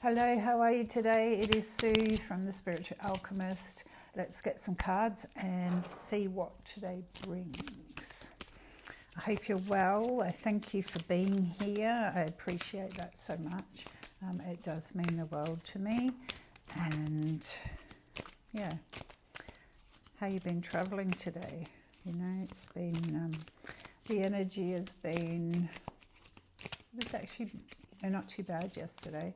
Hello, how are you today? It is Sue from The Spiritual Alchemist. Let's get some cards and see what today brings. I hope you're well. I thank you for being here. I appreciate that so much. It does mean the world to me. And yeah, how you been traveling today? You know, it's been, the energy has been, it was actually not too bad yesterday.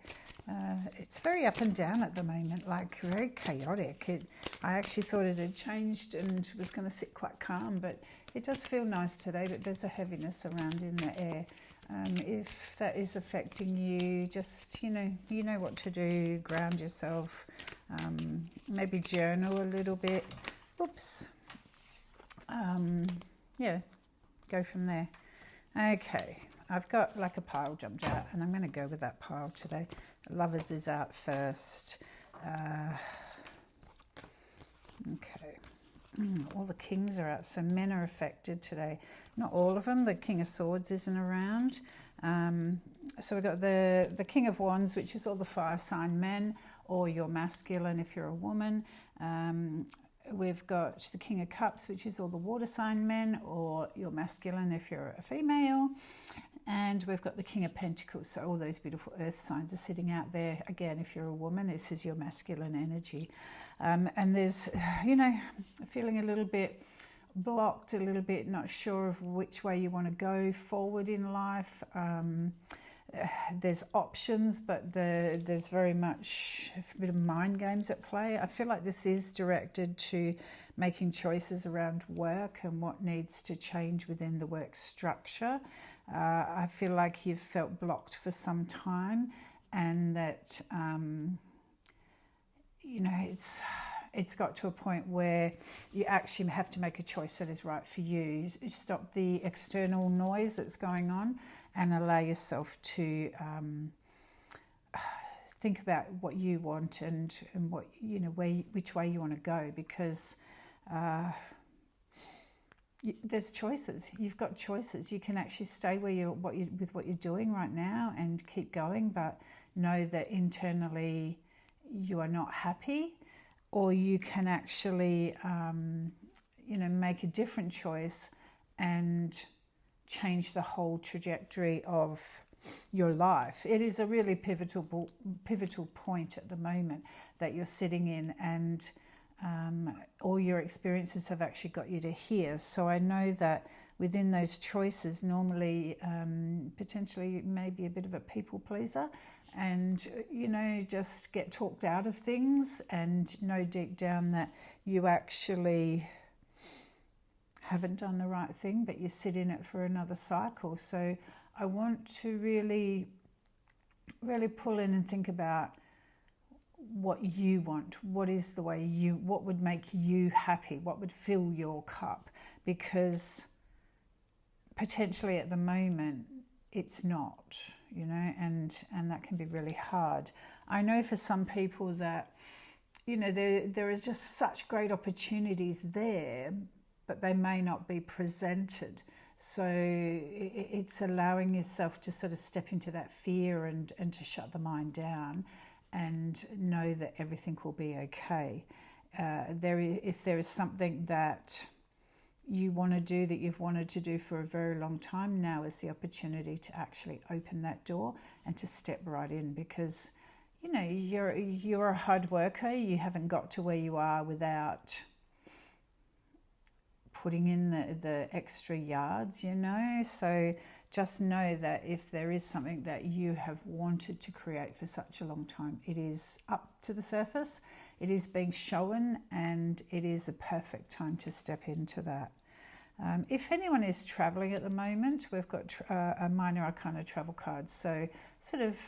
It's very up and down at the moment, like very chaotic. I actually thought it had changed and was going to sit quite calm, but it does feel nice today, but there's a heaviness around in the air. If that is affecting you, just, you know what to do, ground yourself, maybe journal a little bit. Oops. Yeah, go from there. Okay. I've got like a pile jumped out and I'm going to go with that pile today. Lovers is out first. Okay. All the kings are out, so men are affected today. Not all of them. The King of Swords isn't around. So we've got the King of Wands, which is all the fire sign men, or you're masculine if you're a woman. We've got the King of Cups, which is all the water sign men, or you're masculine if you're a female. And we've got the King of Pentacles, so all those beautiful earth signs are sitting out there. Again, if you're a woman, this is your masculine energy. And there's, feeling a little bit blocked, a little bit not sure of which way you want to go forward in life. There's options, but there's very much a bit of mind games at play. I feel like this is directed to making choices around work and what needs to change within the work structure. I feel like you've felt blocked for some time, and that it's got to a point where you actually have to make a choice that is right for you. You stop the external noise that's going on and allow yourself to think about what you want and what which way you want to go, because there's choices. You've got choices. You can actually stay with what you're doing right now and keep going, but know that internally you are not happy. Or you can actually, make a different choice and change the whole trajectory of your life. It is a really pivotal point at the moment that you're sitting in, and all your experiences have actually got you to here. So I know that within those choices, normally, potentially maybe a bit of a people pleaser, and just get talked out of things, and know deep down that you actually haven't done the right thing, but you sit in it for another cycle. So I want to really pull in and think about what you want. What is the way what would make you happy? What would fill your cup? Because potentially at the moment it's not, and that can be really hard. I know for some people that, there is just such great opportunities there, but they may not be presented. So it's allowing yourself to sort of step into that fear and to shut the mind down and know that everything will be okay. If there is something that you want to do, that you've wanted to do for a very long time, now is the opportunity to actually open that door and to step right in, because you're a hard worker. You haven't got to where you are without putting in the extra yards, so just know that if there is something that you have wanted to create for such a long time, it is up to the surface, it is being shown, and it is a perfect time to step into that. If anyone is traveling at the moment, we've got a minor arcana travel card, so sort of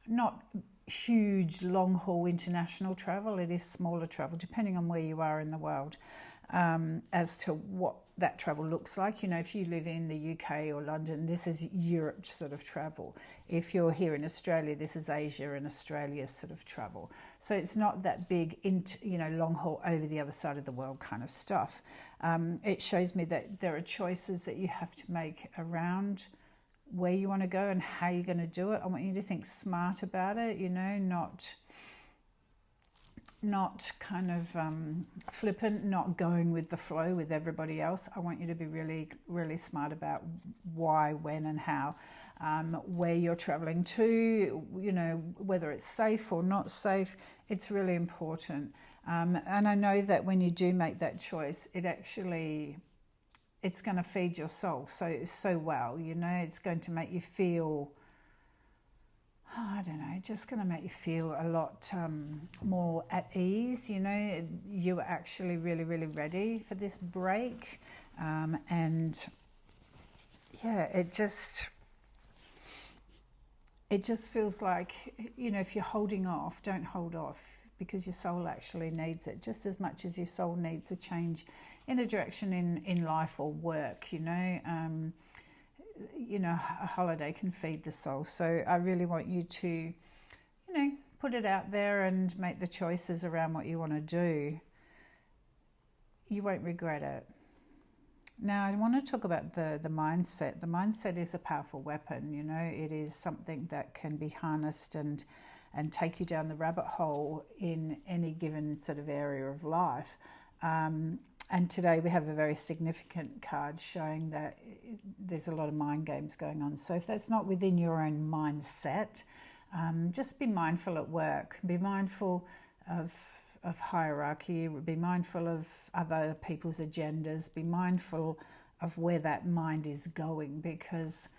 not huge long haul international travel. It is smaller travel depending on where you are in the world, as to what that travel looks like. If you live in the UK or London, this is Europe sort of travel. If you're here in Australia, this is Asia and Australia sort of travel. So it's not that big, long haul over the other side of the world kind of stuff. It shows me that there are choices that you have to make around where you want to go and how you're going to do it. I want you to think smart about it, you know, not kind of flippant, not going with the flow with everybody else. I want you to be really, really smart about why, when and how, where you're traveling to, you know, whether it's safe or not safe. It's really important. And I know that when you do make that choice, it's going to feed your soul so well, you know. It's going to make you feel, I don't know, just going to make you feel a lot more at ease, you know. You are actually really, really ready for this break. And yeah, it just feels like, you know, if you're holding off, don't hold off, because your soul actually needs it just as much as your soul needs a change in a direction in life or work, you know. You know, a holiday can feed the soul. So I really want you to, you know, put it out there and make the choices around what you want to do. You won't regret it. Now, I want to talk about the mindset. The mindset is a powerful weapon, you know. It is something that can be harnessed and take you down the rabbit hole in any given sort of area of life. And today we have a very significant card showing that there's a lot of mind games going on. So if that's not within your own mindset, just be mindful at work. Be mindful of hierarchy. Be mindful of other people's agendas. Be mindful of where that mind is going, because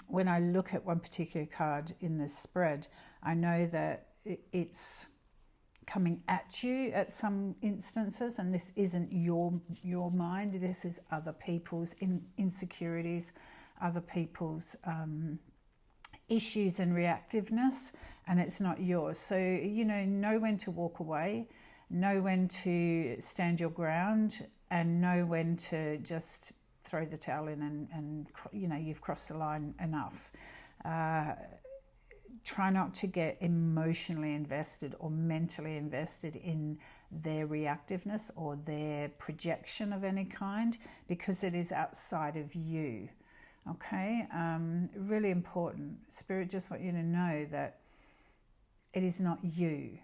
when I look at one particular card in this spread, I know that it's coming at you at some instances, and this isn't your mind. This is other people's insecurities, other people's issues and reactiveness, and it's not yours. So, you know when to walk away, know when to stand your ground, and know when to just throw the towel in and you know, you've crossed the line enough. Try not to get emotionally invested or mentally invested in their reactiveness or their projection of any kind, because it is outside of you. Okay? Really important. Spirit just want you to know that it is not you.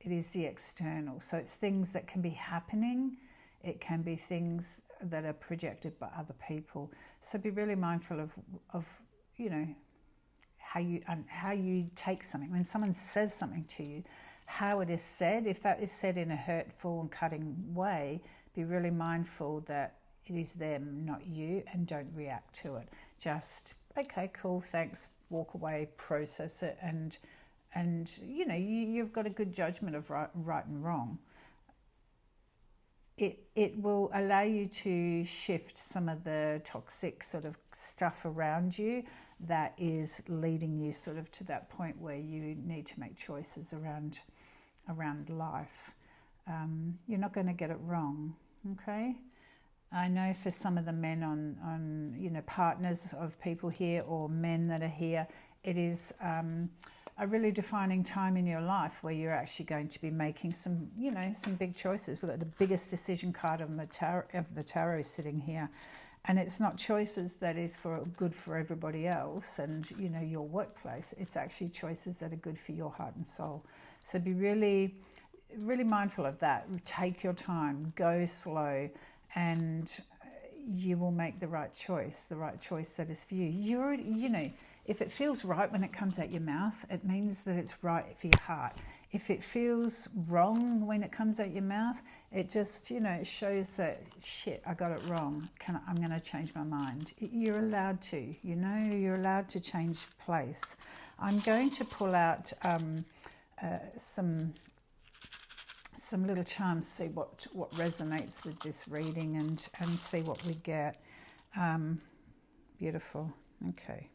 It is the external. So it's things that can be happening. It can be things that are projected by other people. So be really mindful of you know, how you take something. When someone says something to you, how it is said. If that is said in a hurtful and cutting way, be really mindful that it is them, not you, and don't react to it. Just, okay, cool, thanks, walk away, process it, and you know, you've got a good judgment of right and wrong. It will allow you to shift some of the toxic sort of stuff around you that is leading you sort of to that point where you need to make choices around life. You're not going to get it wrong, okay? I know for some of the men on you know, partners of people here or men that are here, it is a really defining time in your life where you're actually going to be making some, you know, some big choices. We've got the biggest decision card on the tarot sitting here. And it's not choices that is good for everybody else and, you know, your workplace. It's actually choices that are good for your heart and soul. So be really, really mindful of that. Take your time, go slow, and you will make the right choice that is for you. You know, if it feels right when it comes out your mouth, it means that it's right for your heart. If it feels wrong when it comes out your mouth, it just, you know, it shows that, shit, I got it wrong. I'm going to change my mind. You're allowed to, you know, you're allowed to change place. I'm going to pull out some little charms, see what resonates with this reading and see what we get. Beautiful. Okay.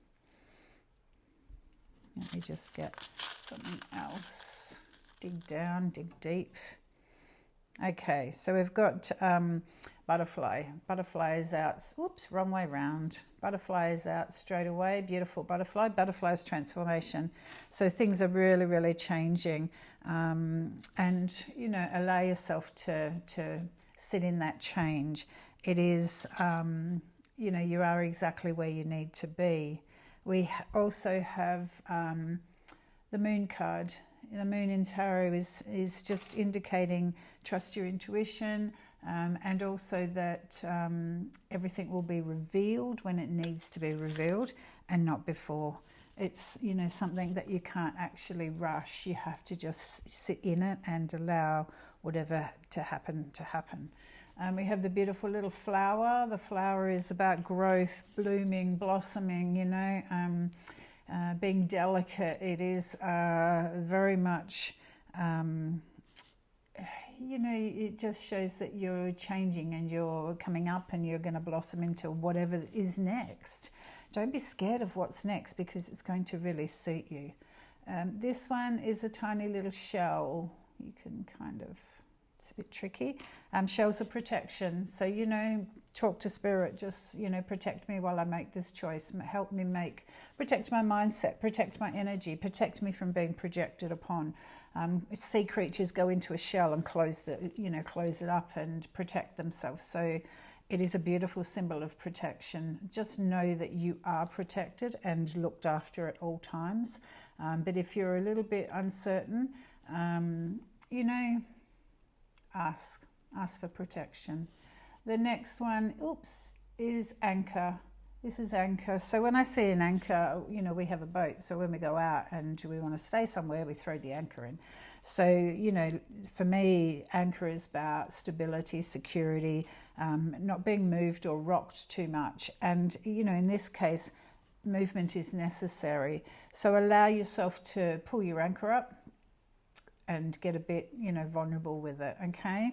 Let me just get something else. Dig down, dig deep. Okay, so we've got butterfly. Butterfly is out. Whoops, wrong way round. Butterfly is out straight away. Beautiful butterfly. Butterfly's transformation. So things are really, really changing. And, you know, allow yourself to sit in that change. It is, you know, you are exactly where you need to be. We also have the moon card. The moon in tarot is just indicating trust your intuition, and also that everything will be revealed when it needs to be revealed and not before. It's, you know, something that you can't actually rush. You have to just sit in it and allow whatever to happen to happen. We have the beautiful little flower. The flower is about growth, blooming, blossoming, you know, being delicate. It is very much, you know, it just shows that you're changing and you're coming up and you're going to blossom into whatever is next. Don't be scared of what's next, because it's going to really suit you. This one is a tiny little shell. You can kind of, it's a bit tricky. Shells of protection. So, you know, talk to spirit, just, you know, protect me while I make this choice. Help me protect my mindset, protect my energy, protect me from being projected upon. Sea creatures go into a shell and close it up and protect themselves. So it is a beautiful symbol of protection. Just know that you are protected and looked after at all times. But if you're a little bit uncertain, you know, ask for protection. The next one, is anchor. This is anchor. So when I see an anchor, you know, we have a boat. So when we go out and we want to stay somewhere, we throw the anchor in. So, you know, for me, anchor is about stability, security, not being moved or rocked too much. And, you know, in this case, movement is necessary. So allow yourself to pull your anchor up and get a bit, you know, vulnerable with it, okay?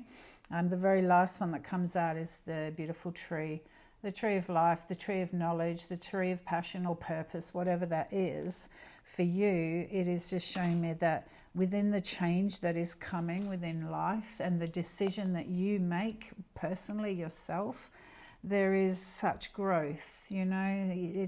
The very last one that comes out is the beautiful tree. The tree of life, the tree of knowledge, the tree of passion or purpose, whatever that is for you. It is just showing me that within the change that is coming within life and the decision that you make personally yourself, there is such growth, you know.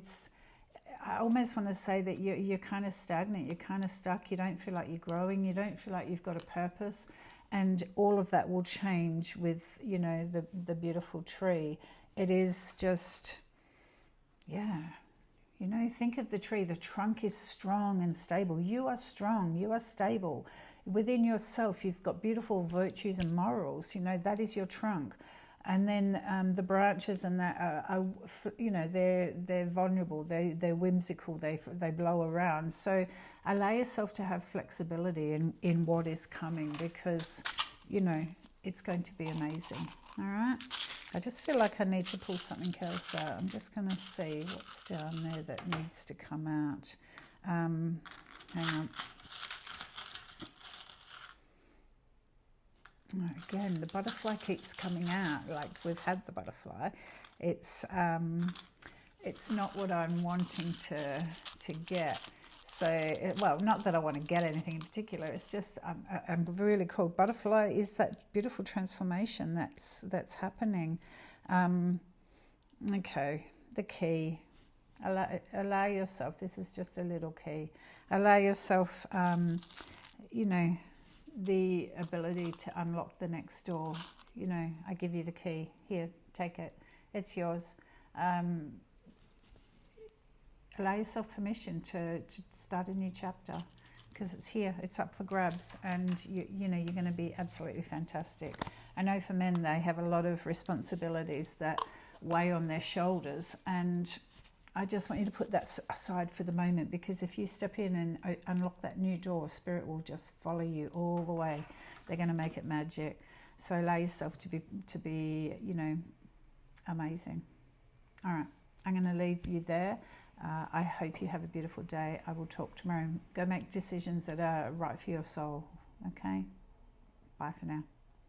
I almost want to say that you're kind of stagnant, you're kind of stuck, you don't feel like you're growing, you don't feel like you've got a purpose, and all of that will change with, you know, the beautiful tree. It is just, yeah, you know, think of the tree. The trunk is strong and stable. You are strong, you are stable. Within yourself, you've got beautiful virtues and morals, you know, that is your trunk. And then the branches and that are, you know, they're vulnerable, they're whimsical, they blow around. So allow yourself to have flexibility in what is coming, because, you know, it's going to be amazing. All right. I just feel like I need to pull something else out. I'm just going to see what's down there that needs to come out. Hang on. Again, the butterfly keeps coming out. Like, we've had the butterfly. It's not what I'm wanting to get. So, well, not that I want to get anything in particular. It's just I'm really cool. Butterfly is that beautiful transformation that's happening. Okay, the key. Allow yourself. This is just a little key. Allow yourself, you know, the ability to unlock the next door. You know, I give you the key. Here, take it. It's yours. Allow yourself permission to start a new chapter, because it's here, it's up for grabs, and you know, you're going to be absolutely fantastic. I know for men, they have a lot of responsibilities that weigh on their shoulders, and I just want you to put that aside for the moment, because if you step in and unlock that new door, Spirit will just follow you all the way. They're going to make it magic. So allow yourself to be, you know, amazing. All right, I'm going to leave you there. I hope you have a beautiful day. I will talk tomorrow. Go make decisions that are right for your soul. Okay? Bye for now.